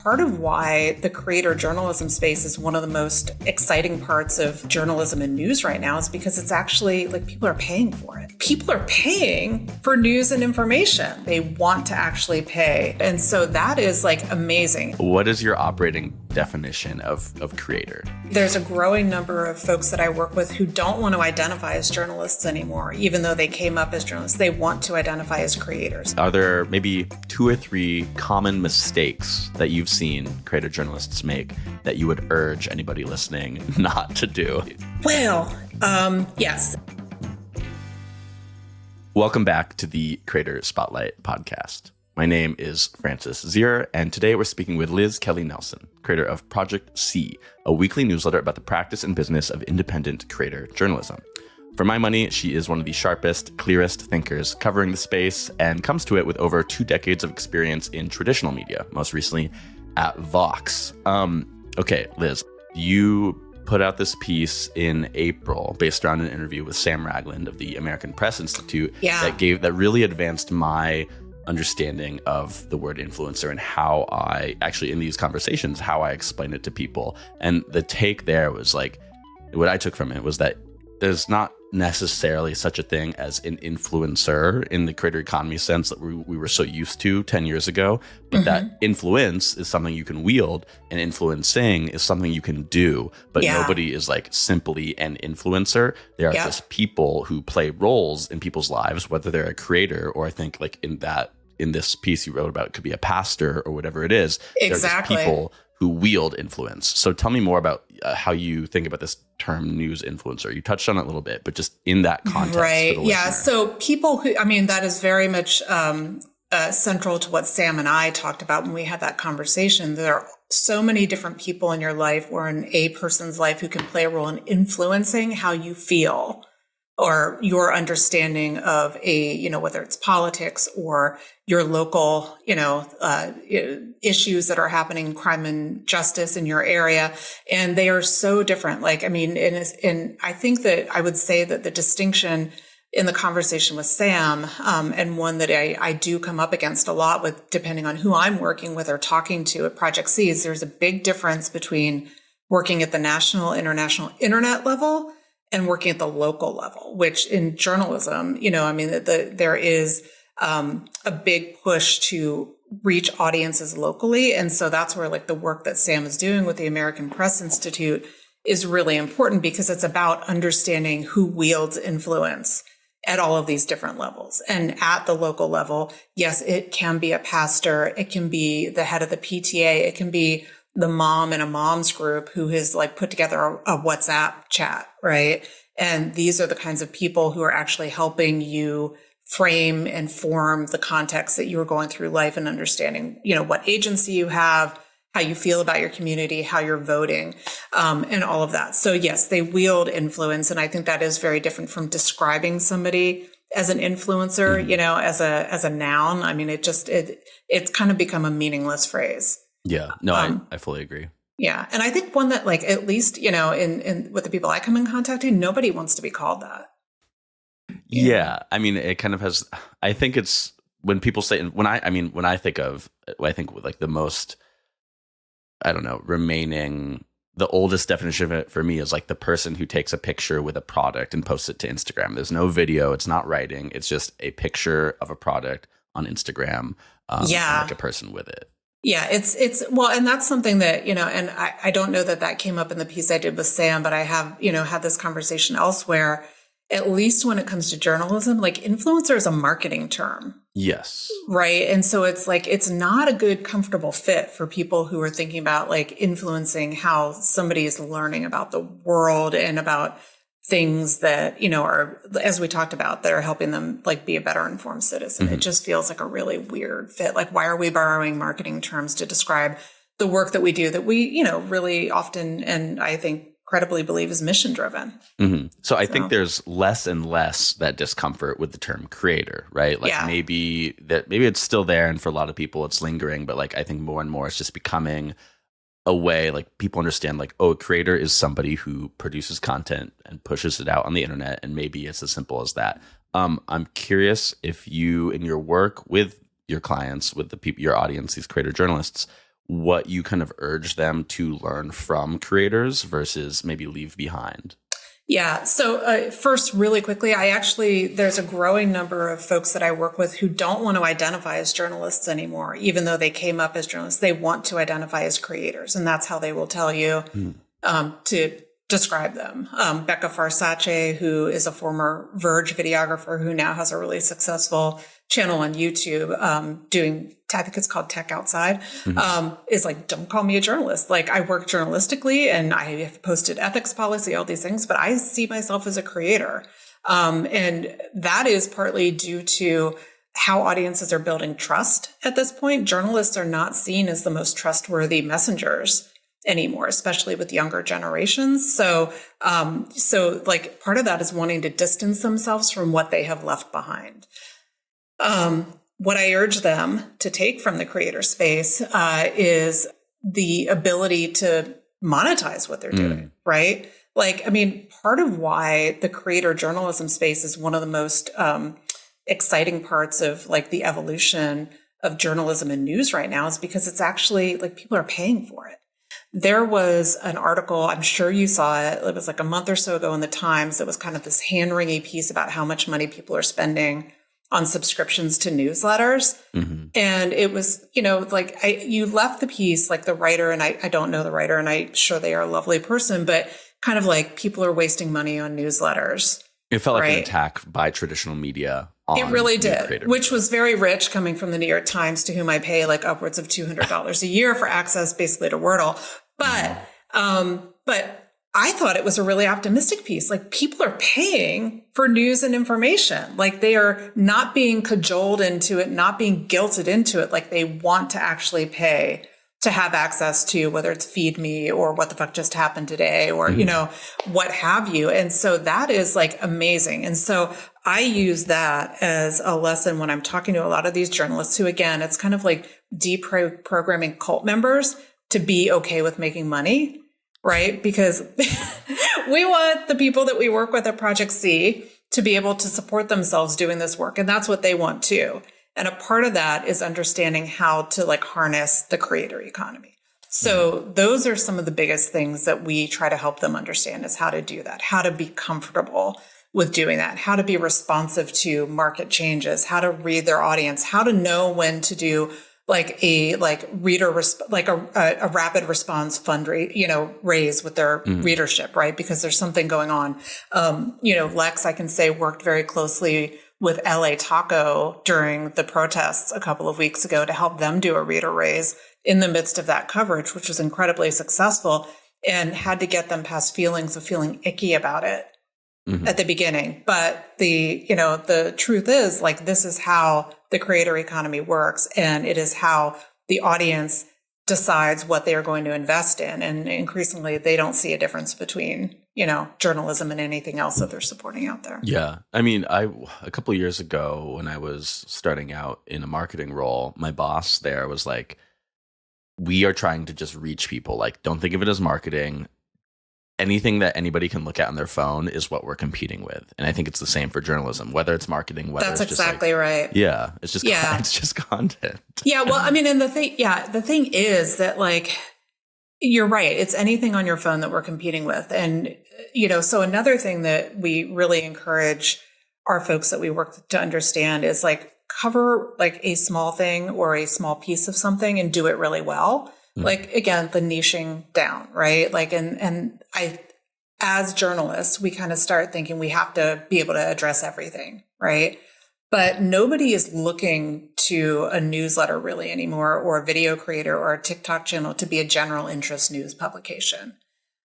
Part of why the creator journalism space is one of the most exciting parts of journalism and news right now is because it's actually like people are paying for it. People are paying for news and information. They want to actually pay. And so that is like amazing. What is your operating definition of creator? There's a growing number of folks that I work with who don't want to identify as journalists anymore, even though they came up as journalists. They want to identify as creators. Are there maybe 2 or 3 common mistakes that you've seen creator journalists make that you would urge anybody listening not to do? Well, yes. Welcome back to the Creator Spotlight podcast. My name is Francis Zier, and today we're speaking with Liz Kelly Nelson, creator of Project C, a weekly newsletter about the practice and business of independent creator journalism. For my money, she is one of the sharpest, clearest thinkers covering the space and comes to it with over 2 decades of experience in traditional media, most recently at Vox. Okay, Liz, you put out this piece in April based around an interview with Sam Ragland of the American Press Institute that really advanced my understanding of the word influencer and how I actually, in these conversations, how I explain it to people. And the take there was like, what I took from it was that there's not necessarily such a thing as an influencer in the creator economy sense that we were so used to 10 years ago, but that influence is something you can wield and influencing is something you can do, but nobody is like simply an influencer. They are just people who play roles in people's lives, whether they're a creator or I think like in this piece you wrote about, it could be a pastor or whatever it is. Exactly. They're just people who wield influence. So tell me more about how you think about this term news influencer. You touched on it a little bit, but just in that context. Right. Yeah. So people who, I mean, that is very much central to what Sam and I talked about when we had that conversation. There are so many different people in your life or in a person's life who can play a role in influencing how you feel or your understanding of whether it's politics or your local, issues that are happening, crime and justice in your area. And they are so different. Like, I mean, and I think that I would say that the distinction in the conversation with Sam, and one that I do come up against a lot with, depending on who I'm working with or talking to at Project C, is there's a big difference between working at the national, international internet level and working at the local level, which in journalism, there is a big push to reach audiences locally. And so that's where like the work that Sam is doing with the American Press Institute is really important because it's about understanding who wields influence at all of these different levels. And at the local level, yes, it can be a pastor, it can be the head of the PTA, it can be the mom in a mom's group who has like put together a WhatsApp chat, right? And these are the kinds of people who are actually helping you frame and form the context that you are going through life and understanding, what agency you have, how you feel about your community, how you're voting, and all of that. So yes, they wield influence. And I think that is very different from describing somebody as an influencer, as a noun. I mean, it's kind of become a meaningless phrase. Yeah, no, I fully agree. Yeah. And I think one that like, at least, in with the people I come in contact with, nobody wants to be called that. Yeah. I mean, it kind of has, I think it's when people say, when I think like the most, I don't know, the oldest definition of it for me is like the person who takes a picture with a product and posts it to Instagram. There's no video. It's not writing. It's just a picture of a product on Instagram. And like a person with it. Yeah, it's well, and that's something that, and I don't know that came up in the piece I did with Sam, but I have, had this conversation elsewhere, at least when it comes to journalism, like influencer is a marketing term. Yes. Right. And so it's like, it's not a good, comfortable fit for people who are thinking about like influencing how somebody is learning about the world and about things that, are, as we talked about, that are helping them like be a better informed citizen. Mm-hmm. It just feels like a really weird fit. Like, why are we borrowing marketing terms to describe the work that we do that we, really often, and I think credibly believe is mission driven. Mm-hmm. So I think there's less and less that discomfort with the term creator, right? Like maybe it's still there. And for a lot of people it's lingering, but like, I think more and more it's just becoming a way like people understand like, oh, a creator is somebody who produces content and pushes it out on the internet. And maybe it's as simple as that. I'm curious if you, in your work with your clients, with the people, your audience, these creator journalists, what you kind of urge them to learn from creators versus maybe leave behind? Yeah. So first, really quickly, there's a growing number of folks that I work with who don't want to identify as journalists anymore, even though they came up as journalists. They want to identify as creators, and that's how they will tell you to describe them. Becca Farsace, who is a former Verge videographer who now has a really successful channel on YouTube doing, I think it's called Tech Outside, is like, don't call me a journalist. Like, I work journalistically and I have posted ethics policy, all these things, but I see myself as a creator. And that is partly due to how audiences are building trust at this point. Journalists are not seen as the most trustworthy messengers anymore, especially with younger generations. So like part of that is wanting to distance themselves from what they have left behind. What I urge them to take from the creator space is the ability to monetize what they're doing, right? Like, I mean, part of why the creator journalism space is one of the most exciting parts of like the evolution of journalism and news right now is because it's actually like people are paying for it. There was an article, I'm sure you saw it. It was like a month or so ago in the Times. It was kind of this hand-wringing piece about how much money people are spending on subscriptions to newsletters. And it was, like you left the piece, like the writer, and I don't know the writer, and I'm sure they are a lovely person, but kind of like people are wasting money on newsletters. It felt like an attack by traditional media. It really did, which was very rich coming from the New York Times, to whom I pay like upwards of $200 a year for access basically to Wordle. But I thought it was a really optimistic piece. Like, people are paying for news and information. Like, they are not being cajoled into it, not being guilted into it. Like, they want to actually pay to have access to, whether it's Feed Me or What the Fuck Just Happened Today or, what have you. And so that is like amazing. And so I use that as a lesson when I'm talking to a lot of these journalists who, again, it's kind of like deprogramming cult members to be okay with making money, right? Because we want the people that we work with at Project C to be able to support themselves doing this work. And that's what they want too. And a part of that is understanding how to like harness the creator economy. So those are some of the biggest things that we try to help them understand is how to do that, how to be comfortable with doing that, how to be responsive to market changes, how to read their audience, how to know when to do like a rapid response raise with their readership, right? Because there's something going on. Lex, I can say, worked very closely with LA Taco during the protests a couple of weeks ago to help them do a reader raise in the midst of that coverage, which was incredibly successful, and had to get them past feelings of feeling icky about it at the beginning. But the truth is, like, this is how the creator economy works, and it is how the audience decides what they are going to invest in. And increasingly, they don't see a difference between, journalism and anything else that they're supporting out there. Yeah. I mean, a couple of years ago when I was starting out in a marketing role, my boss there was like, we are trying to just reach people. Like, don't think of it as marketing. Anything that anybody can look at on their phone is what we're competing with. And I think it's the same for journalism, whether it's marketing, whether That's it's just exactly right. Yeah. It's just content. Yeah. Well, I mean, and the thing is that, like, you're right. It's anything on your phone that we're competing with. And, so another thing that we really encourage our folks that we work to understand is like cover like a small thing or a small piece of something and do it really well. Like, again, the niching down, right? Like, and I, as journalists, we kind of start thinking we have to be able to address everything, right? But nobody is looking to a newsletter really anymore, or a video creator or a TikTok channel to be a general interest news publication.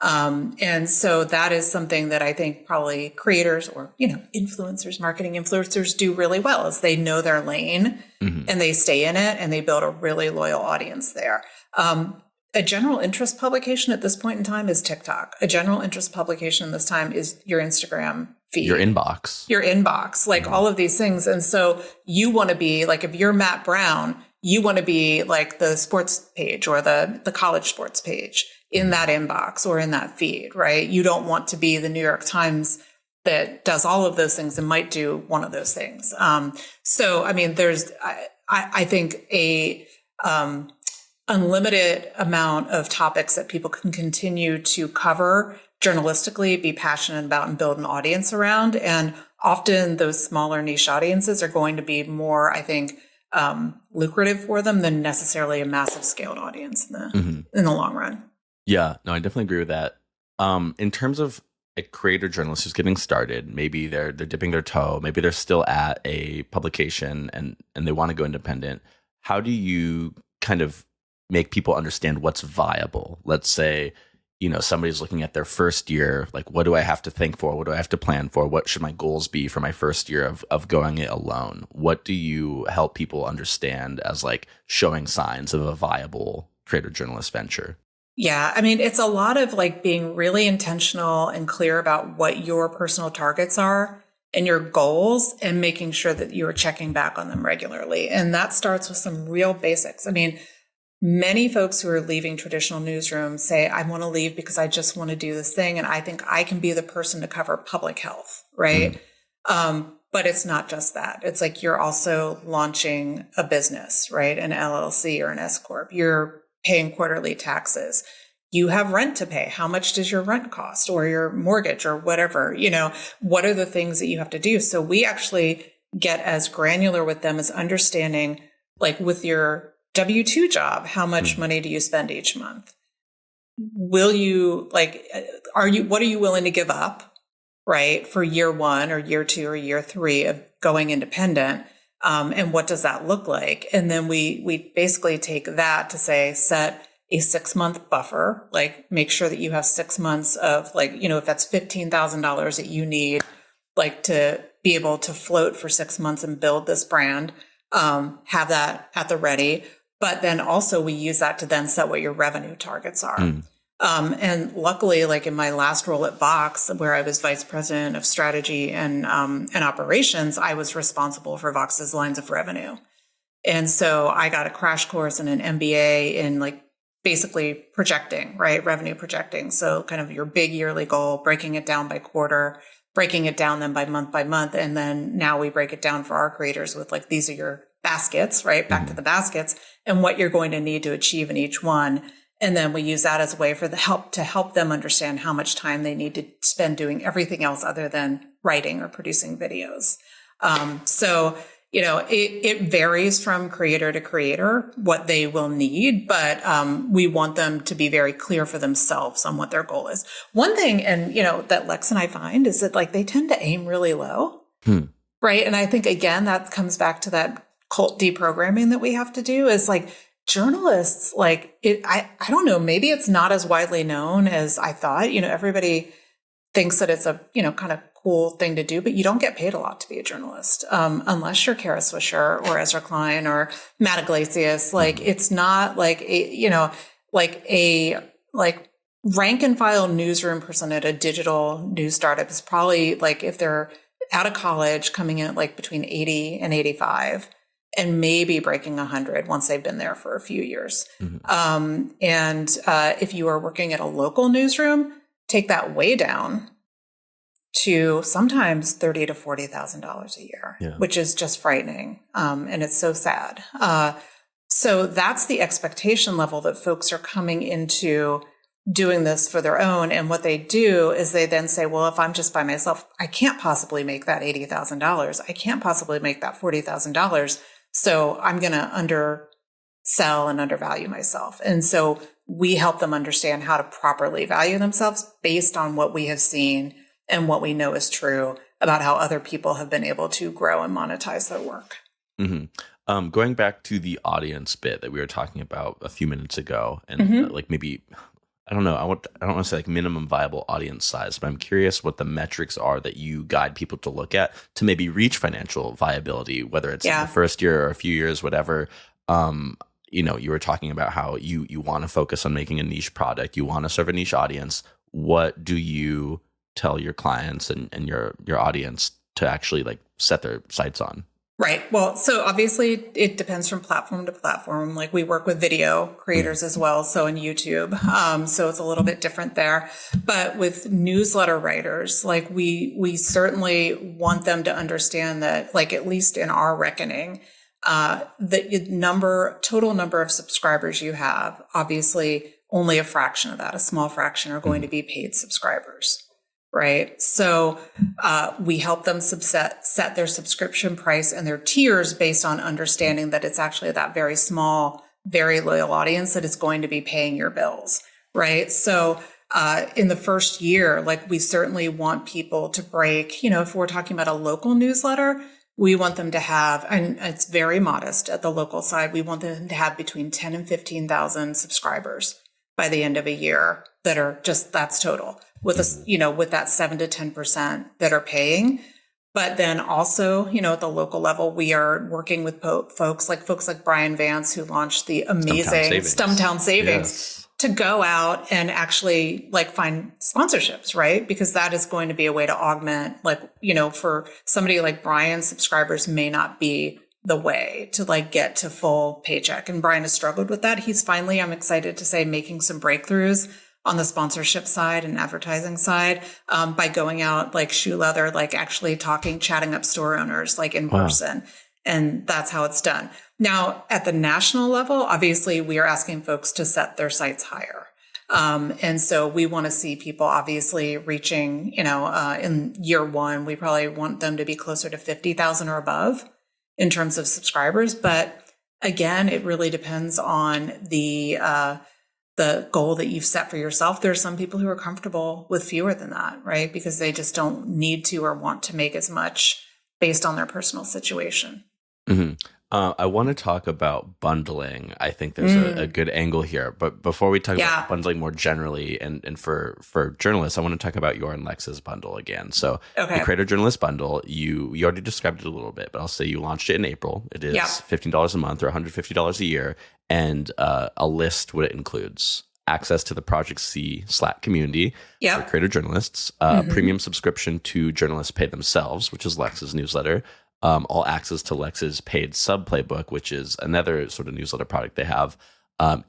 And so that is something that I think probably creators or, influencers, marketing influencers do really well, is they know their lane and they stay in it and they build a really loyal audience there. A general interest publication at this point in time is TikTok. A general interest publication this time is your Instagram feed. Your inbox, like all of these things. And so you want to be like, if you're Matt Brown, you want to be like the sports page or the college sports page in that inbox or in that feed, right? You don't want to be the New York Times that does all of those things and might do one of those things. So, I mean, there's, I think a unlimited amount of topics that people can continue to cover journalistically, be passionate about, and build an audience around. And often those smaller niche audiences are going to be more, I think, lucrative for them than necessarily a massive scaled audience in the long run. Yeah, no, I definitely agree with that. In terms of a creator journalist who's getting started, maybe they're dipping their toe, maybe they're still at a publication and they want to go independent. How do you kind of make people understand what's viable? Let's say, somebody's looking at their first year, like, what do I have to think for? What do I have to plan for? What should my goals be for my first year of going it alone? What do you help people understand as like showing signs of a viable creator journalist venture? Yeah, I mean, it's a lot of like being really intentional and clear about what your personal targets are and your goals, and making sure that you are checking back on them regularly. And that starts with some real basics. I mean, many folks who are leaving traditional newsrooms say, I want to leave because I just want to do this thing. And I think I can be the person to cover public health, right? But it's not just that. It's like you're also launching a business, right? An LLC or an S Corp. You're paying quarterly taxes. You have rent to pay. How much does your rent cost, or your mortgage, or whatever? What are the things that you have to do? So we actually get as granular with them as understanding, like with your W-2 job, how much money do you spend each month? Will you what are you willing to give up, right, for year one or year two or year three of going independent? And what does that look like? And then we basically take that to say, set a 6-month buffer, like make sure that you have 6 months of if that's $15,000 that you need, like to be able to float for 6 months and build this brand, have that at the ready. But then also we use that to then set what your revenue targets are. And luckily, like in my last role at Vox, where I was vice president of strategy and operations, I was responsible for Vox's lines of revenue. And so I got a crash course and an MBA in like basically projecting, right? Revenue projecting. So kind of your big yearly goal, breaking it down by quarter, breaking it down then by month. And then now we break it down for our creators with like, these are your baskets, right? Back to the baskets, and what you're going to need to achieve in each one. And then we use that as a way for to help them understand how much time they need to spend doing everything else other than writing or producing videos. So, it varies from creator to creator what they will need, but we want them to be very clear for themselves on what their goal is. One thing, and that Lex and I find, is that like they tend to aim really low, right? And I think again that comes back to that cult deprogramming that we have to do. Is like journalists, like it. I don't know. Maybe it's not as widely known as I thought. Everybody thinks that it's a kind of cool thing to do, but you don't get paid a lot to be a journalist, unless you're Kara Swisher or Ezra Klein or Matt Iglesias. Like it's not like a rank and file newsroom person at a digital news startup is probably like, if they're out of college, coming in at like between 80 and 85 and maybe breaking 100 once they've been there for a few years. And if you are working at a local newsroom, take that way down to sometimes $30,000 to $40,000 a year, which is just frightening. And it's so sad. So that's the expectation level that folks are coming into doing this for their own. And what they do is they then say, well, if I'm just by myself, I can't possibly make that $80,000. I can't possibly make that $40,000. So I'm going to undersell and undervalue myself. And so we help them understand how to properly value themselves based on what we have seen and what we know is true about how other people have been able to grow and monetize their work. Going back to the audience bit that we were talking about a few minutes ago, and like maybe, I don't know, I don't want to say like minimum viable audience size, but I'm curious what the metrics are that you guide people to look at to maybe reach financial viability, whether it's in the first year or a few years, whatever. You were talking about how you want to focus on making a niche product, you want to serve a niche audience. What do you tell your clients and your audience to actually like set their sights on? Right. Well, so obviously it depends from platform to platform. Like we work with video creators as well. So in YouTube, so it's a little bit different there, but with newsletter writers, like we certainly want them to understand that, like, at least in our reckoning, the total number of subscribers you have, obviously only a fraction of that, a small fraction, are going to be paid subscribers, right? So we help them set their subscription price and their tiers based on understanding that it's actually that very small, very loyal audience that is going to be paying your bills, right? So in the first year, like, we certainly want people to break, if we're talking about a local newsletter, we want them to have, and it's very modest at the local side, we want them to have between 10 and 15,000 subscribers by the end of a year that are just, that's total, with with that 7 to 10% that are paying. But then also, at the local level, we are working with folks like Brian Vance, who launched the amazing Stumptown Savings. Yes. To go out and actually find sponsorships, right? Because that is going to be a way to augment, for somebody like Brian, subscribers may not be the way to get to full paycheck. And Brian has struggled with that. He's finally, I'm excited to say, making some breakthroughs on the sponsorship side and advertising side by going out like shoe leather, actually chatting up store owners in person. And that's how it's done. Now, at the national level, obviously, we are asking folks to set their sites higher. And so we want to see people obviously reaching, in year one, we probably want them to be closer to 50,000 or above in terms of subscribers. But again, it really depends on the goal that you've set for yourself. There are some people who are comfortable with fewer than that, right? Because they just don't need to or want to make as much based on their personal situation. Mm-hmm. I want to talk about bundling. I think there's a good angle here. But before we talk about bundling more generally, and for journalists, I want to talk about your and Lex's bundle again. So the Creator Journalist Bundle, you already described it a little bit, but I'll say you launched it in April. It is $15 a month or $150 a year. And a list what it includes: access to the Project C Slack community for creator journalists, premium subscription to Journalists Pay Themselves, which is Lex's newsletter, all access to Lex's paid sub playbook, which is another sort of newsletter product they have,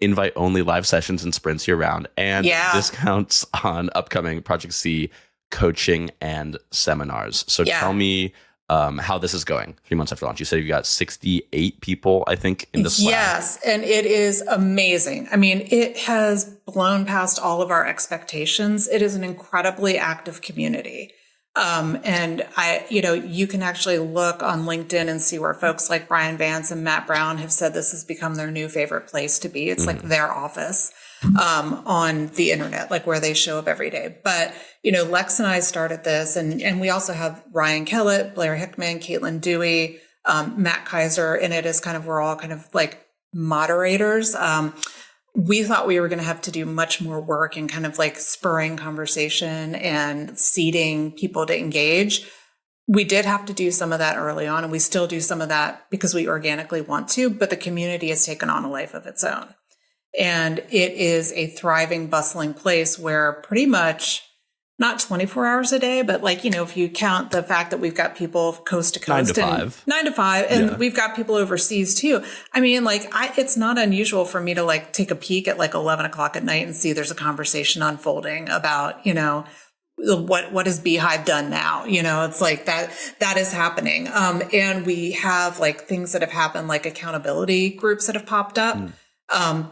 invite only live sessions and sprints year round, and discounts on upcoming Project C coaching and seminars. So tell me how this is going 3 months after launch. You said you got 68 people, I think, in the Slack. Yes, and it is amazing. I mean, it has blown past all of our expectations. It is an incredibly active community. And you can actually look on LinkedIn and see where folks like Brian Vance and Matt Brown have said this has become their new favorite place to be. It's like their office, on the internet, where they show up every day. But, Lex and I started this, and we also have Ryan Kellett, Blair Hickman, Caitlin Dewey, Matt Kaiser, and it is we're all moderators. We thought we were going to have to do much more work in spurring conversation and seeding people to engage. We did have to do some of that early on, and we still do some of that because we organically want to, but the community has taken on a life of its own. And it is a thriving, bustling place where pretty much not 24 hours a day, but if you count the fact that we've got people coast to coast, 9 to 5, and we've got people overseas too. I mean, it's not unusual for me to take a peek at 11 o'clock at night and see there's a conversation unfolding about, what has Beehive done now? It's that is happening. And we have things that have happened, accountability groups that have popped up.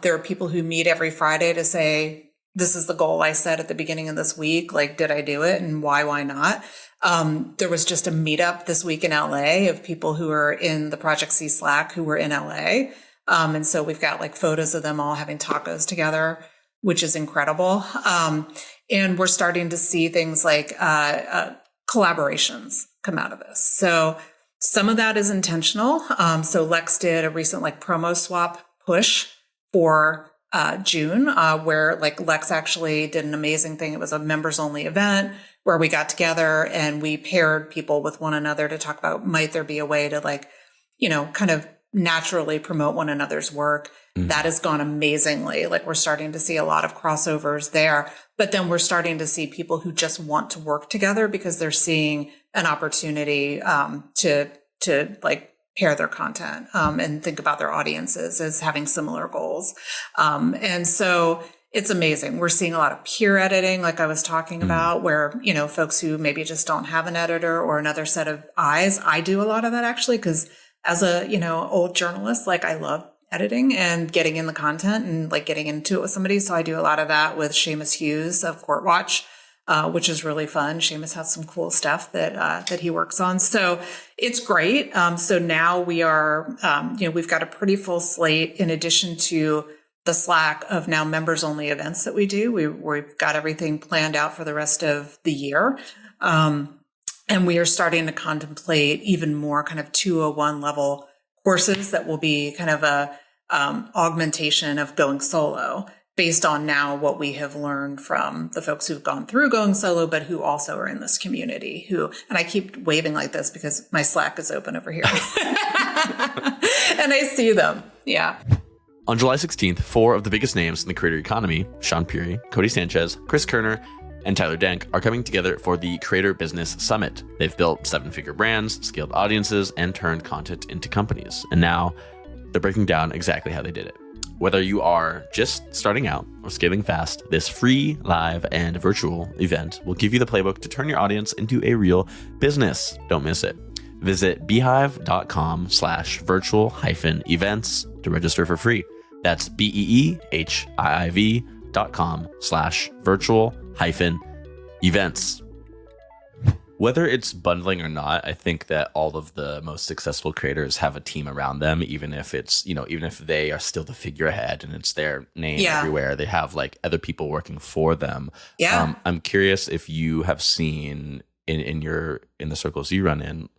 There are people who meet every Friday to say, this is the goal I set at the beginning of this week. Did I do it? And why not? There was just a meetup this week in LA of people who are in the Project C Slack who were in LA. And so we've got photos of them all having tacos together, which is incredible. And we're starting to see things collaborations come out of this. So some of that is intentional. So Lex did a recent promo swap push for June, where Lex actually did an amazing thing. It was a members only event where we got together and we paired people with one another to talk about, might there be a way to naturally promote one another's work. That has gone amazingly. We're starting to see a lot of crossovers there, but then we're starting to see people who just want to work together because they're seeing an opportunity, to pair their content, and think about their audiences as having similar goals. And so it's amazing. We're seeing a lot of peer editing, like I was talking about, where, folks who maybe just don't have an editor or another set of eyes. I do a lot of that actually, because as a, old journalist, like I love editing and getting in the content and like getting into it with somebody. So I do a lot of that with Seamus Hughes of Court Watch, which is really fun. Seamus has some cool stuff that he works on. So it's great. So now we are, we've got a pretty full slate in addition to the slack of now members only events that we do. We've got everything planned out for the rest of the year. And we are starting to contemplate even more kind of 201 level courses that will be kind of a augmentation of going solo based on now what we have learned from the folks who've gone through going solo, but who also are in this community and I keep waving like this because my Slack is open over here and I see them. Yeah. On July 16th, 4 of the biggest names in the creator economy, Sean Puri, Cody Sanchez, Chris Kerner, and Tyler Denk, are coming together for the Creator Business Summit. They've built 7-figure brands, scaled audiences, and turned content into companies. And now they're breaking down exactly how they did it. Whether you are just starting out or scaling fast, this free, live, and virtual event will give you the playbook to turn your audience into a real business. Don't miss it. Visit beehive.com/virtual-events to register for free. That's beehive.com/virtual-events. Whether it's bundling or not, I think that all of the most successful creators have a team around them, even if it's, even if they are still the figurehead and it's their name everywhere, they have like other people working for them. Yeah. I'm curious if you have seen in the circles you run in,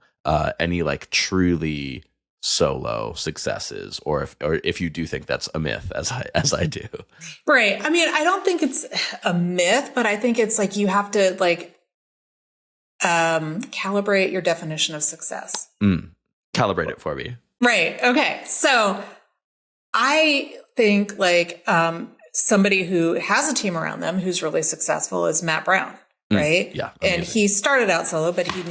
any like truly solo successes, or if you do think that's a myth, as I do. Right. I mean, I don't think it's a myth, but I think it's like you have to like calibrate your definition of success. Calibrate it for me. Right. Okay. So I think like somebody who has a team around them who's really successful is Matt Brown. Right. Yeah. Amazing. And he started out solo, but he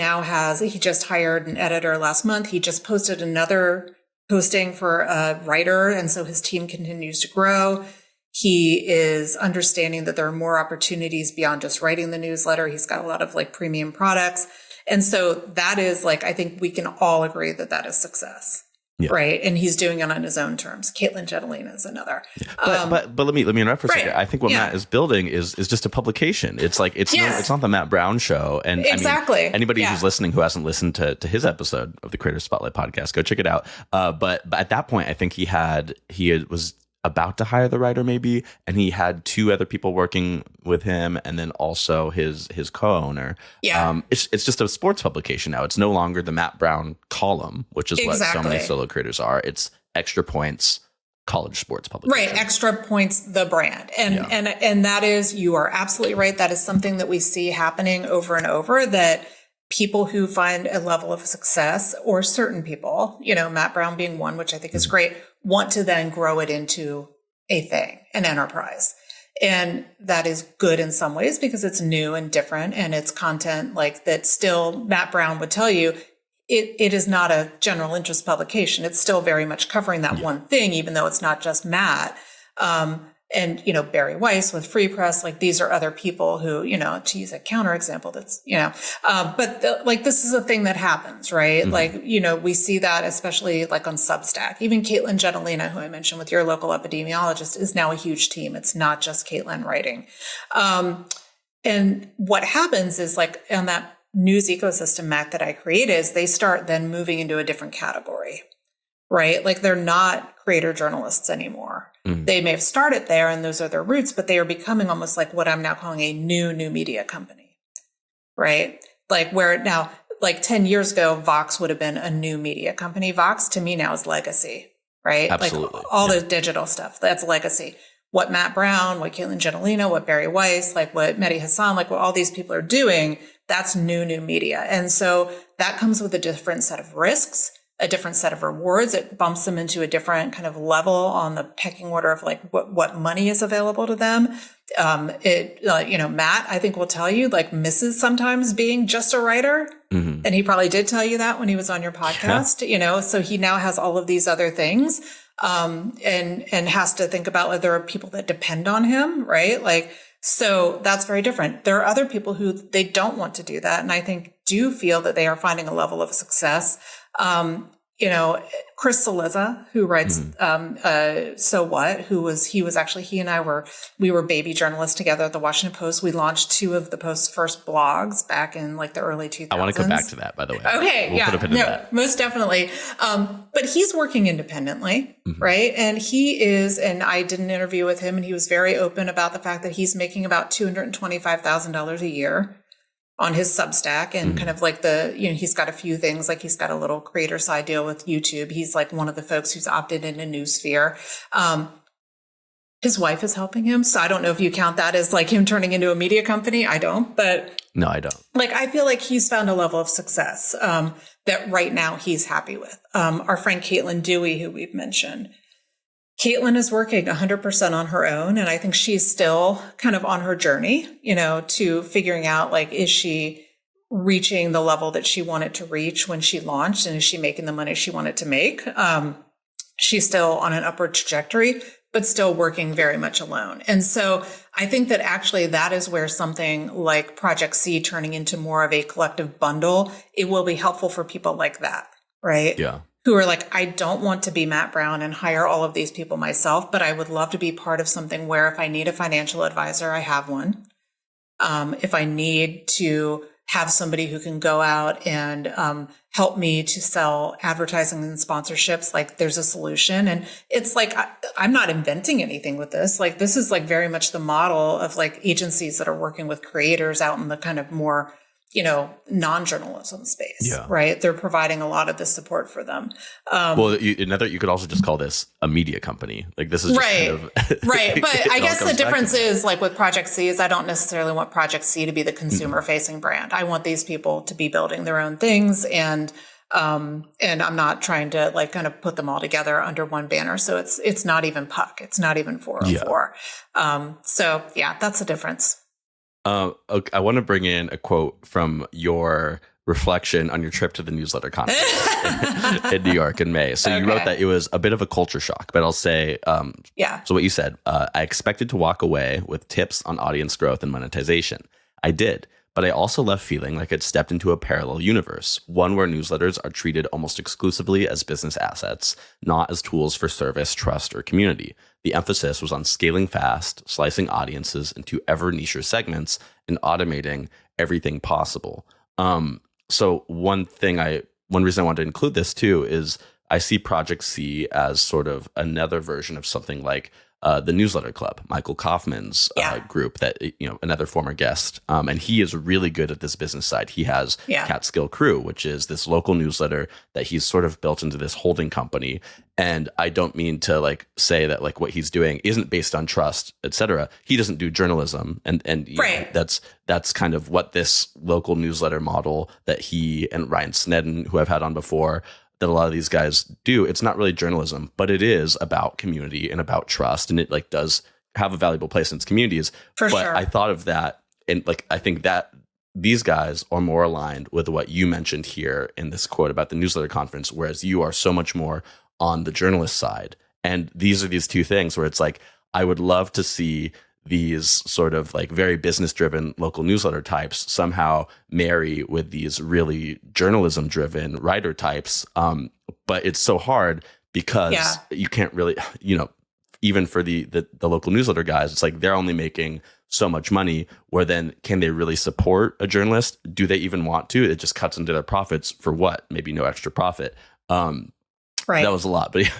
just hired an editor last month. He just posted another posting for a writer. And so his team continues to grow. He is understanding that there are more opportunities beyond just writing the newsletter. He's got a lot of like premium products. And so that is like, I think we can all agree that that is success. Yeah. Right. And he's doing it on his own terms. Caitlin Jetelina is another. But let me interrupt for a second. I think what Matt is building is just a publication. It's like, it's not the Matt Brown show. And exactly. I mean, anybody who's listening who hasn't listened to his episode of the Creator Spotlight podcast, go check it out. But at that point, I think he was about to hire the writer maybe, and he had 2 other people working with him, and then also his co-owner. Yeah. It's just a sports publication now. It's no longer the Matt Brown column, which is what so many solo creators are. It's Extra Points college sports publication. Right. Extra Points, the brand. And that is, you are absolutely right. That is something that we see happening over and over, that people who find a level of success, or certain people, Matt Brown being one, which I think is great, want to then grow it into a thing, an enterprise. And that is good in some ways because it's new and different, and it's content like that. Still, Matt Brown would tell you it is not a general interest publication. It's still very much covering that one thing, even though it's not just Matt. And, Barry Weiss with Free Press, like these are other people who, to use a counterexample that's, this is a thing that happens, right? Mm-hmm. Like, we see that especially like on Substack. Even Caitlin Jetelina, who I mentioned with your local epidemiologist, is now a huge team. It's not just Caitlin writing. And what happens is like on that news ecosystem map that I created is they start then moving into a different category, right? Like they're not creator journalists anymore. Mm-hmm. They may have started there and those are their roots, but they are becoming almost like what I'm now calling a new media company, right? Like where now, like 10 years ago, Vox would have been a new media company. Vox to me now is legacy, right? Absolutely. Like all the digital stuff, that's legacy. What Matt Brown, what Caitlin Jetelina, what Barry Weiss, like what Mehdi Hassan, like what all these people are doing, that's new media. And so that comes with a different set of risks, a different set of rewards. It bumps them into a different kind of level on the pecking order of like what money is available to them. Matt, I think will tell you like misses sometimes being just a writer. Mm-hmm. And he probably did tell you that when he was on your podcast, so he now has all of these other things, and has to think about whether there are people that depend on him, right? Like, so that's very different. There are other people who they don't want to do that. And I think do feel that they are finding a level of success, Chris Saliza, who writes So What, he and I were baby journalists together at the Washington Post. We launched 2 of the Post's first blogs back in like the early 2000s. I want to go back to that, by the way. Okay, we'll put a pin in that. Most definitely. But he's working independently, right? And he is, and I did an interview with him, and he was very open about the fact that he's making about $225,000 a year on his Substack, and kind of like he's got a few things, like he's got a little creator side deal with YouTube. He's like one of the folks who's opted into Newsphere. His wife is helping him. So I don't know if you count that as like him turning into a media company. I don't, but no, I don't. Like, I feel like he's found a level of success that right now he's happy with. Our friend Caitlin Dewey, who we've mentioned, Caitlin is working 100% on her own. And I think she's still kind of on her journey, to figuring out, like, is she reaching the level that she wanted to reach when she launched? And is she making the money she wanted to make? She's still on an upward trajectory, but still working very much alone. And so I think that actually that is where something like Project C turning into more of a collective bundle, it will be helpful for people like that, right? Yeah. Who are like, I don't want to be Matt Brown and hire all of these people myself, but I would love to be part of something where if I need a financial advisor, I have one. If I need to have somebody who can go out and help me to sell advertising and sponsorships, like there's a solution. And it's like, I'm not inventing anything with this. Like, this is like very much the model of like agencies that are working with creators out in the kind of more, non-journalism space, right? They're providing a lot of the support for them. You could also just call this a media company. Like, this is just right. kind of right. But I guess the difference is, like with Project C, is I don't necessarily want Project C to be the consumer facing brand. I want these people to be building their own things, and I'm not trying to like kind of put them all together under one banner. So it's not even Puck. It's not even 404. So yeah, that's the difference. Okay, I want to bring in a quote from your reflection on your trip to the newsletter conference in New York in May. So you wrote that it was a bit of a culture shock, but I'll say, so what you said, I expected to walk away with tips on audience growth and monetization. I did, but I also left feeling like I'd stepped into a parallel universe, one where newsletters are treated almost exclusively as business assets, not as tools for service, trust, or community. The emphasis was on scaling fast, slicing audiences into ever nicher segments, and automating everything possible. So one reason I wanted to include this too is I see Project C as sort of another version of something like the Newsletter Club, Michael Kaufman's group, that, another former guest. And he is really good at this business side. He has Catskill Crew, which is this local newsletter that he's sort of built into this holding company. And I don't mean to like say that like what he's doing isn't based on trust, et cetera. He doesn't do journalism. And that's kind of what this local newsletter model that he and Ryan Snedden, who I've had on before, that a lot of these guys do. It's not really journalism, but it is about community and about trust. And it like does have a valuable place in its communities. But I thought of that, and like, I think that these guys are more aligned with what you mentioned here in this quote about the newsletter conference, whereas you are so much more on the journalist side. And these are these two things where it's like, I would love to see these sort of like very business driven local newsletter types somehow marry with these really journalism driven writer types. But it's so hard because you can't really, even for the local newsletter guys, it's like they're only making so much money, where then can they really support a journalist? Do they even want to? It just cuts into their profits for what? Maybe no extra profit. Right. That was a lot, but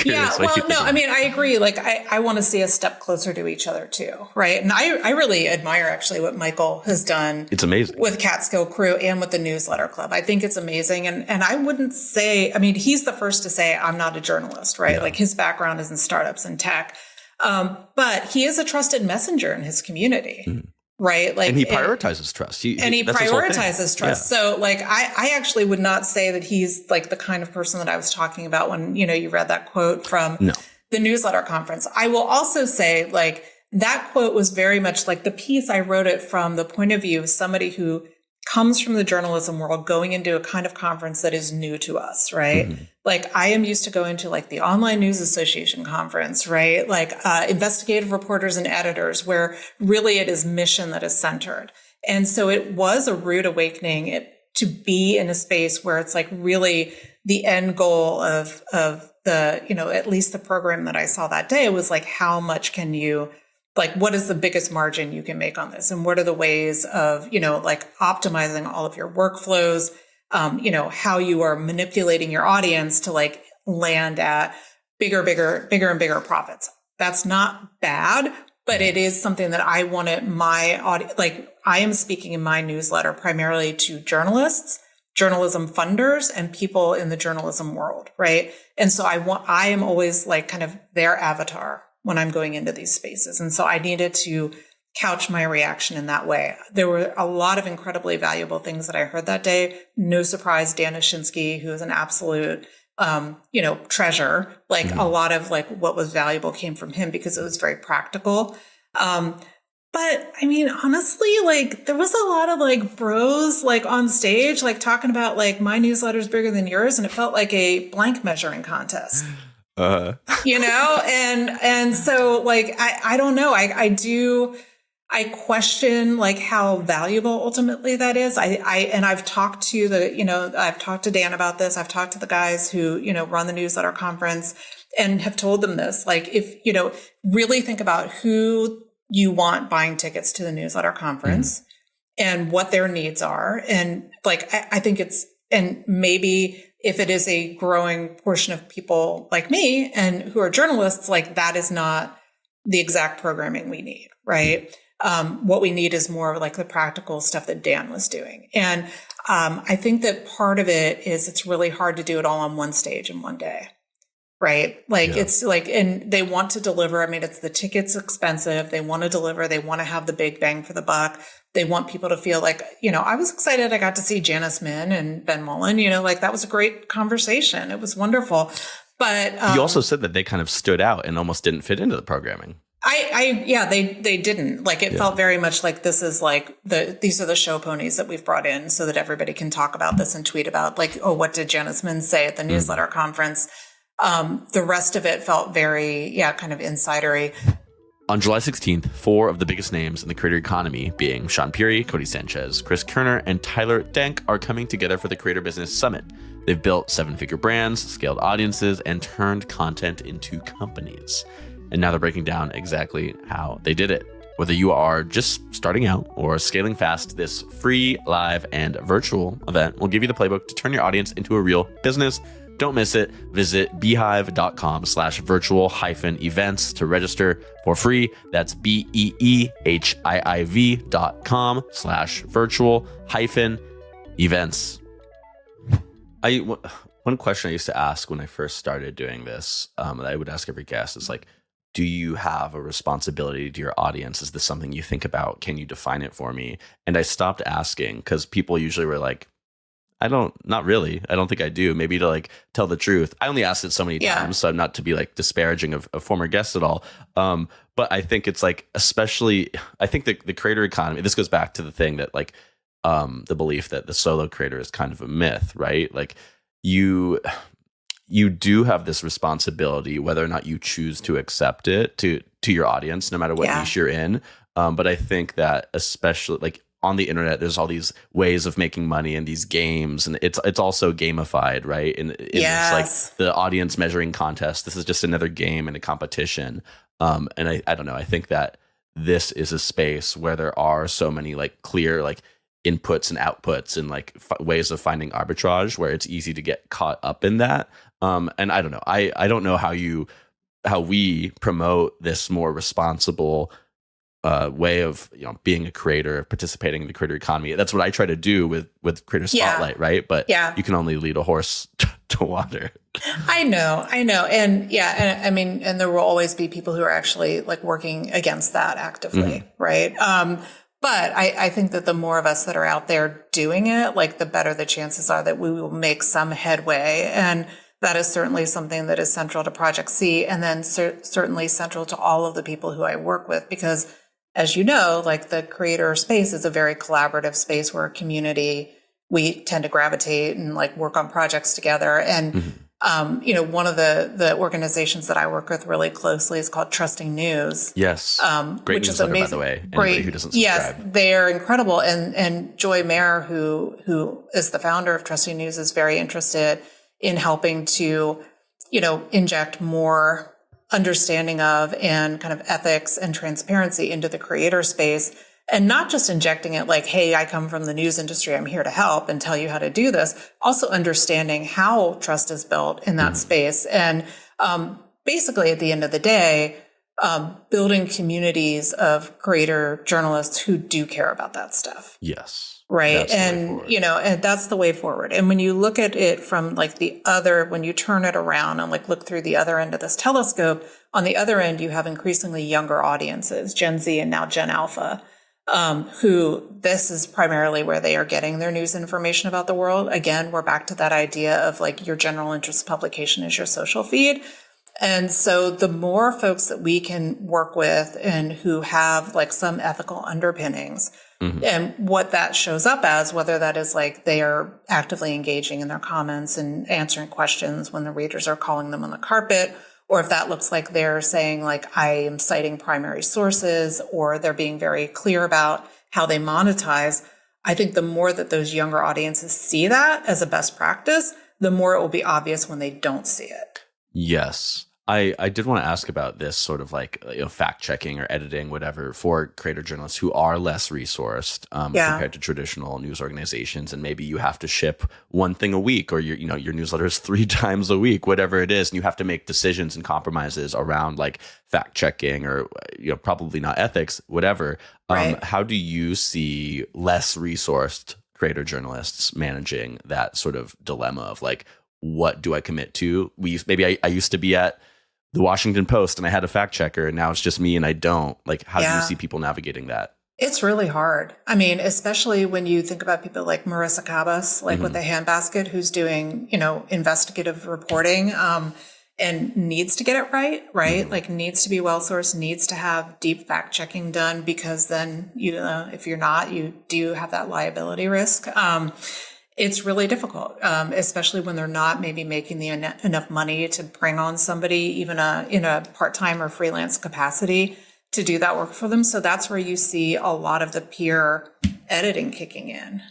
I agree. Like, I want to see us step closer to each other too. Right. And I really admire actually what Michael has done. It's amazing with Catskill Crew and with the Newsletter Club. I think it's amazing. And I wouldn't say, he's the first to say I'm not a journalist, right? Yeah. Like, his background is in startups and tech. But he is a trusted messenger in his community. Mm. Right. Like, and he prioritizes trust. He prioritizes trust. Yeah. So like, I actually would not say that he's like the kind of person that I was talking about when, you read that quote from the newsletter conference. I will also say, like, that quote was very much like the piece. I wrote it from the point of view of somebody who comes from the journalism world going into a kind of conference that is new to us, right? Mm-hmm. Like, I am used to going to like the Online News Association conference, right? Like investigative reporters and editors, where really it is mission that is centered. And so it was a rude awakening to be in a space where it's like really the end goal of the, at least the program that I saw that day was like, how much can you, like, what is the biggest margin you can make on this? And what are the ways of, like optimizing all of your workflows, how you are manipulating your audience to like land at bigger and bigger profits. That's not bad, but it is something that I wanted my audience, like I am speaking in my newsletter primarily to journalists, journalism funders, and people in the journalism world, right? And so I am always like kind of their avatar when I'm going into these spaces. And so I needed to couch my reaction in that way. There were a lot of incredibly valuable things that I heard that day. No surprise, Dan Ashinsky, who is an absolute treasure, like a lot of like what was valuable came from him because it was very practical. But I mean, honestly, like there was a lot of like bros like on stage, like talking about like my newsletter's bigger than yours. And it felt like a blank measuring contest, and so like, I don't know. I question like how valuable ultimately that is. I've talked to I've talked to Dan about this. I've talked to the guys who, run the newsletter conference and have told them this, like, if, really think about who you want buying tickets to the newsletter conference and what their needs are. And like, I think and maybe if it is a growing portion of people like me and who are journalists, like that is not the exact programming we need. Right. What we need is more like the practical stuff that Dan was doing. And I think that part of it is it's really hard to do it all on one stage in one day. Right. Like it's like, and they want to deliver. I mean, it's the ticket's expensive. They want to deliver. They want to have the big bang for the buck. They want people to feel like, I was excited. I got to see Janice Min and Ben Mullen, like that was a great conversation. It was wonderful. But you also said that they kind of stood out and almost didn't fit into the programming. They didn't. Like it felt very much like this is like these are the show ponies that we've brought in so that everybody can talk about this and tweet about like, oh, what did Janice Min say at the newsletter conference? The rest of it felt very, kind of insidery. On July 16th, 4 of the biggest names in the creator economy, being Sean Puri, Cody Sanchez, Chris Kerner, and Tyler Denk, are coming together for the Creator Business Summit. They've built 7-figure brands, scaled audiences, and turned content into companies. And now they're breaking down exactly how they did it. Whether you are just starting out or scaling fast, this free, live, and virtual event will give you the playbook to turn your audience into a real business. Don't miss it. Visit beehive.com/virtual-events to register for free. That's beehiv.com/virtual-events. One question I used to ask when I first started doing this, that I would ask every guest is like, do you have a responsibility to your audience? Is this something you think about? Can you define it for me? And I stopped asking because people usually were like, not really. I don't think I do. Maybe to like tell the truth. I only asked it so many times, so I'm not to be like disparaging of former guests at all. But I think it's like, especially, I think the creator economy, this goes back to the thing that like, the belief that the solo creator is kind of a myth, right? Like you do have this responsibility, whether or not you choose to accept it to your audience, no matter what niche you're in. But I think that especially like on the internet, there's all these ways of making money and these games, and it's also gamified, right? And it's like the audience measuring contest. This is just another game and a competition. And I don't know. I think that this is a space where there are so many like clear like inputs and outputs and like ways of finding arbitrage where it's easy to get caught up in that. And I don't know. I don't know how we promote this more responsible way of being a creator, participating in the creator economy. That's what I try to do with Creator Spotlight, right? But you can only lead a horse to water. I know, and I mean, and there will always be people who are actually like working against that actively, right? But I think that the more of us that are out there doing it, like the better the chances are that we will make some headway. And that is certainly something that is central to Project C, and then certainly central to all of the people who I work with, because as you know, like the creator space is a very collaborative space where a community, we tend to gravitate and like work on projects together. And One of the organizations that I work with really closely is called Trusting News. Yes. Great which is newsletter, amazing. by the way. Anybody Great. who doesn't Yes, subscribe. they're incredible. And Joy Mayer, who is the founder of Trusting News, is very interested in helping to, inject more understanding of and kind of ethics and transparency into the creator space. And not just injecting it like, hey, I come from the news industry, I'm here to help and tell you how to do this. Also understanding how trust is built in that space. And basically, at the end of the day, building communities of creator journalists who do care about that stuff. Yes. Right. That's the way forward. And that's the way forward. And when you look at it from like when you turn it around and like look through the other end of this telescope, on the other end, you have increasingly younger audiences, Gen Z and now Gen Alpha, who this is primarily where they are getting their news information about the world. Again, we're back to that idea of like your general interest publication is your social feed. And so the more folks that we can work with and who have like some ethical underpinnings, and what that shows up as, whether that is like they are actively engaging in their comments and answering questions when the readers are calling them on the carpet, or if that looks like they're saying like, I am citing primary sources, or they're being very clear about how they monetize. I think the more that those younger audiences see that as a best practice, the more it will be obvious when they don't see it. Yes. I did want to ask about this sort of like fact checking or editing, whatever, for creator journalists who are less resourced compared to traditional news organizations. And maybe you have to ship one thing a week, or your newsletter is 3 times a week, whatever it is. And you have to make decisions and compromises around like fact checking or probably not ethics, whatever. Right. How do you see less resourced creator journalists managing that sort of dilemma of like, what do I commit to? I used to be at the Washington Post and I had a fact checker, and now it's just me and I don't. Like, how do you see people navigating that? It's really hard. I mean, especially when you think about people like Marissa Kabas, like with the Handbasket, who's doing, investigative reporting, and needs to get it right? Like needs to be well sourced, needs to have deep fact checking done, because then, if you're not, you do have that liability risk. It's really difficult, especially when they're not maybe making enough money to bring on somebody, even in a part-time or freelance capacity, to do that work for them. So that's where you see a lot of the peer editing kicking in,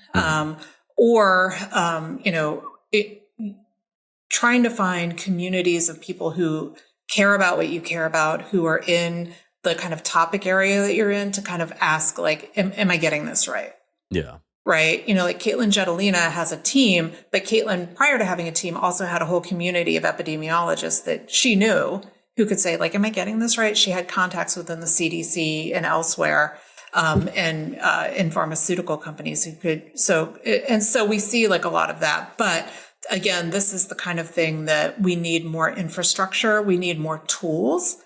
trying to find communities of people who care about what you care about, who are in the kind of topic area that you're in, to kind of ask, like, am I getting this right? Yeah. Right. Like Caitlin Jetelina has a team, but Caitlin, prior to having a team, also had a whole community of epidemiologists that she knew who could say, like, am I getting this right? She had contacts within the CDC and elsewhere, and in pharmaceutical companies who could. So we see like a lot of that. But again, this is the kind of thing that we need more infrastructure. We need more tools,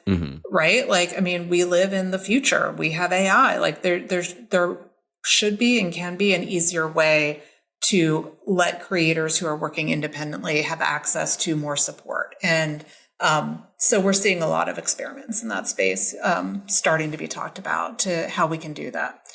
right? Like, I mean, we live in the future. We have AI. Like there should be and can be an easier way to let creators who are working independently have access to more support. And so we're seeing a lot of experiments in that space starting to be talked about to how we can do that.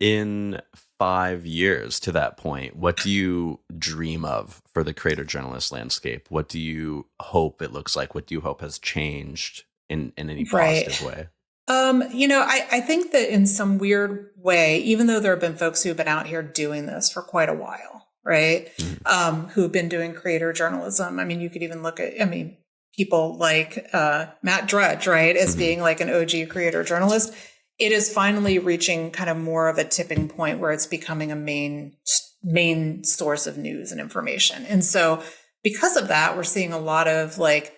In 5 years to that point, what do you dream of for the creator journalist landscape? What do you hope it looks like? What do you hope has changed in any positive way? I think that in some weird way, even though there have been folks who've been out here doing this for quite a while, right? Who have been doing creator journalism. I mean, you could even look at, people like Matt Drudge, right, as being like an OG creator journalist. It is finally reaching kind of more of a tipping point where it's becoming a main source of news and information. And so because of that, we're seeing a lot of like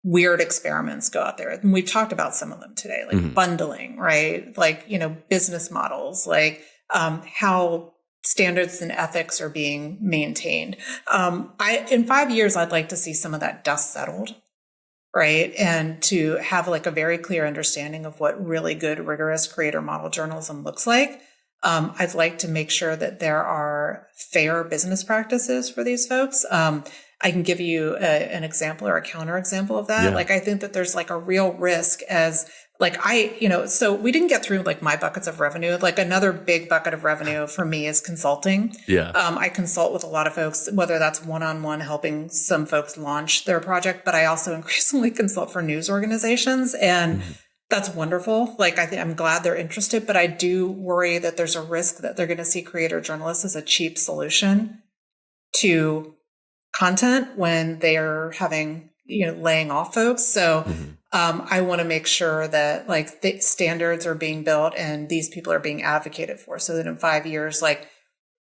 weird experiments go out there. And we've talked about some of them today, like bundling, right? Like, business models, like how standards and ethics are being maintained. In 5 years, I'd like to see some of that dust settled, right? And to have like a very clear understanding of what really good, rigorous creator model journalism looks like. I'd like to make sure that there are fair business practices for these folks. I can give you an example or a counterexample of that. Yeah. Like, I think that there's like a real risk as so we didn't get through like my buckets of revenue. Like another big bucket of revenue for me is consulting. Yeah. I consult with a lot of folks, whether that's one-on-one helping some folks launch their project, but I also increasingly consult for news organizations, and that's wonderful. Like I'm glad they're interested, but I do worry that there's a risk that they're going to see creator journalists as a cheap solution to content when they're having, laying off folks. So I want to make sure that like the standards are being built and these people are being advocated for, so that in 5 years, like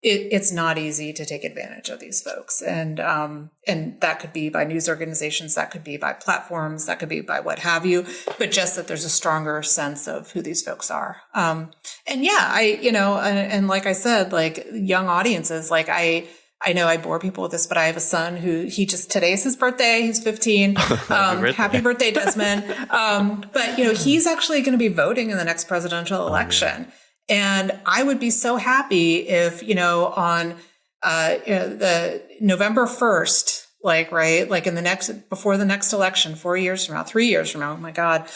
it's not easy to take advantage of these folks. And that could be by news organizations, that could be by platforms, that could be by what have you, but just that there's a stronger sense of who these folks are. And like I said, like young audiences, like I know I bore people with this, but I have a son who today's his birthday. He's 15. Happy birthday, Desmond. But he's actually going to be voting in the next presidential election. And I would be so happy if, on the November 1st, before the next election, 4 years from now, 3 years from now, oh my God,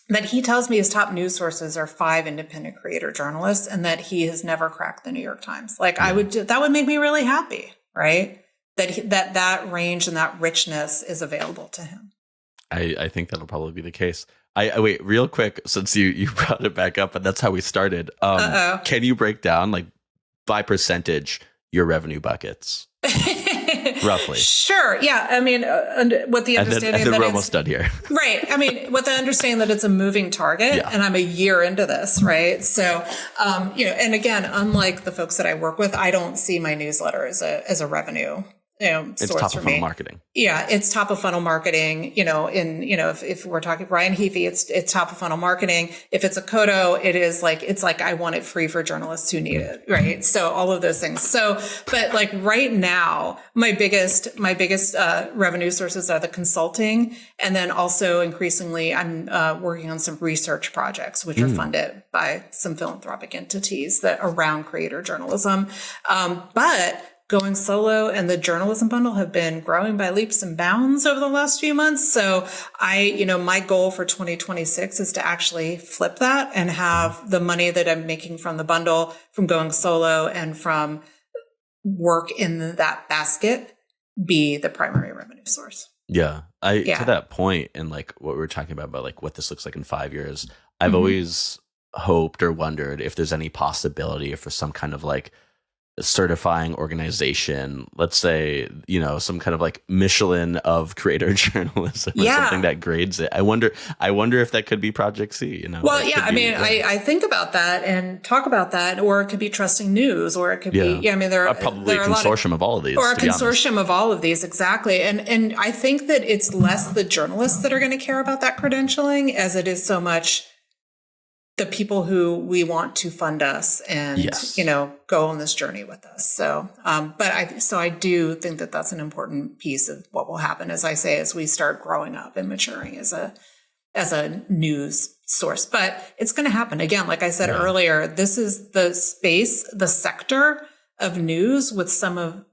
that he tells me his top news sources are 5 independent creator journalists, and that he has never cracked the New York Times. Like that would make me really happy, right? That range and that richness is available to him. I think that'll probably be the case. I wait real quick, since you brought it back up, and that's how we started. Can you break down like by percentage your revenue buckets? Roughly. Sure. Yeah. I mean, with the understanding and then that we're almost done here. Right. I mean, with the understanding that it's a moving target, and I'm a year into this, right? So, and again, unlike the folks that I work with, I don't see my newsletter as a revenue it's source top for of me. funnel marketing. Yeah, it's top of funnel marketing. If we're talking Ryan Heafy, it's top of funnel marketing. If it's a Kodo, it's like I want it free for journalists who need it, right? So all of those things. So, but like right now, my biggest revenue sources are the consulting, and then also increasingly, I'm working on some research projects which are funded by some philanthropic entities that around creator journalism, but going solo and the journalism bundle have been growing by leaps and bounds over the last few months. So my goal for 2026 is to actually flip that and have the money that I'm making from the bundle, from going solo and from work in that basket, be the primary revenue source. Yeah. To that point, and like what we were talking about like what this looks like in 5 years, I've always hoped or wondered if there's any possibility for some kind of like certifying organization, let's say, some kind of like Michelin of creator journalism or something that grades it. I wonder if that could be Project C, Well, yeah, I think about that and talk about that, or it could be Trusting News, or it could be, there are probably a consortium of all of these. Or a consortium of all of these, exactly. And I think that it's less the journalists that are going to care about that credentialing as it is so much the people who we want to fund us and, go on this journey with us. So, I do think that that's an important piece of what will happen, as I say, as we start growing up and maturing as a news source. But it's going to happen. Again, like I said earlier, this is the space, the sector of news with some of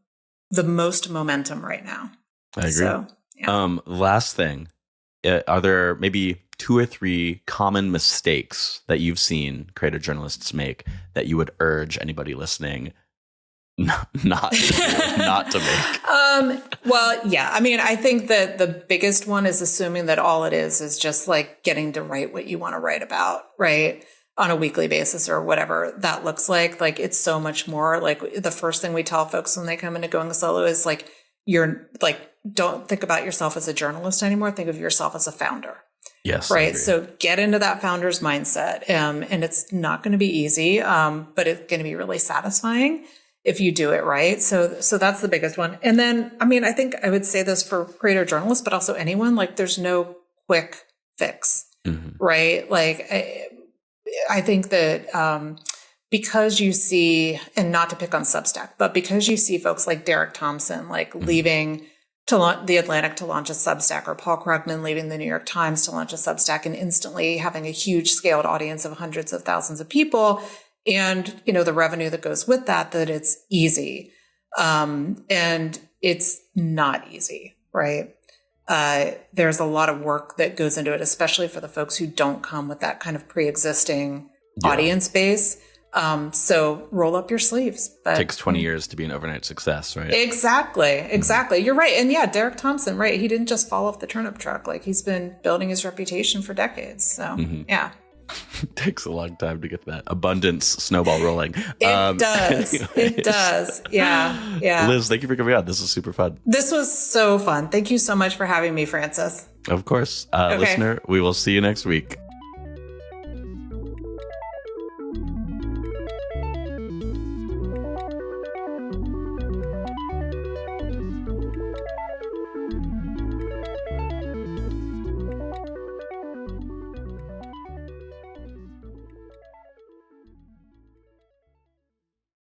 the most momentum right now. I agree. So, last thing, are there maybe 2 or 3 common mistakes that you've seen creator journalists make that you would urge anybody listening not to make? Well, yeah. I mean, I think that the biggest one is assuming that all it is just like getting to write what you want to write about, right? On a weekly basis or whatever that looks like. Like it's so much more. Like the first thing we tell folks when they come into going solo is like, you're like, don't think about yourself as a journalist anymore. Think of yourself as a founder. Yes. Right. So get into that founder's mindset. And it's not going to be easy, but it's going to be really satisfying if you do it right. So that's the biggest one. And then, I mean, I think I would say this for creator journalists, but also anyone, like there's no quick fix, right? Like I think that, because you see, and not to pick on Substack, but because you see folks like Derek Thompson, like leaving the Atlantic to launch a Substack, or Paul Krugman leaving the New York Times to launch a Substack, and instantly having a huge scaled audience of hundreds of thousands of people, and the revenue that goes with that it's easy, and it's not easy, right? there's a lot of work that goes into it, especially for the folks who don't come with that kind of pre-existing audience base. So roll up your sleeves. But it takes 20 years to be an overnight success, right? Exactly. You're right. And yeah, Derek Thompson, right. He didn't just fall off the turnip truck. Like, he's been building his reputation for decades. So yeah. It takes a long time to get that abundance snowball rolling. It does. Anyways. It does. Yeah. Liz, thank you for coming on. This was super fun. This was so fun. Thank you so much for having me, Francis. Of course. Okay. Listener, we will see you next week.